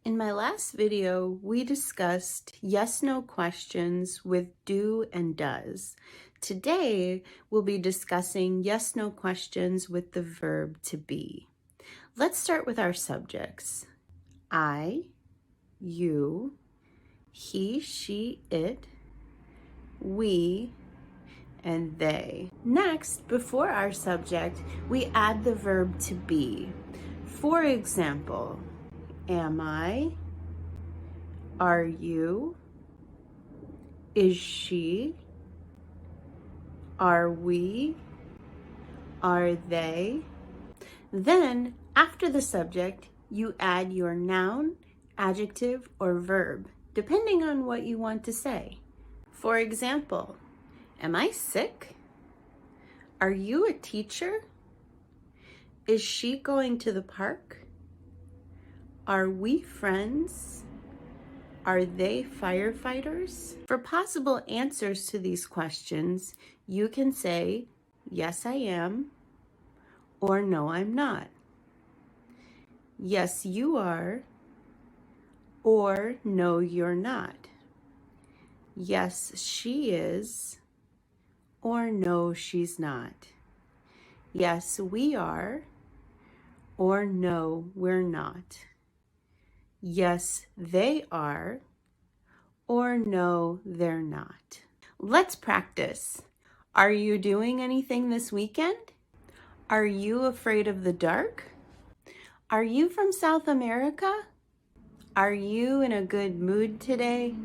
In my last video, we discussed yes/no questions with do and does. Today, we'll be discussing yes/no questions with the verb to be. Let's start with our subjects. I, you, he, she, it, we, and they. Next, before our subject, we add the verb to be. For example, am I? Are you? Is she? Are we? Are they? Then, after the subject, you add your noun, adjective, or verb, depending on what you want to say. For example, am I sick? Are you a teacher? Is she going to the park? Are we friends? Are they firefighters? For possible answers to these questions, you can say, yes, I am, or no, I'm not. Yes, you are, or no, you're not. Yes, she is, or no, she's not. Yes, we are, or no, we're not. Yes, they are, or no, they're not. Let's practice. Are you doing anything this weekend? Are you afraid of the dark? Are you from South America? Are you in a good mood today?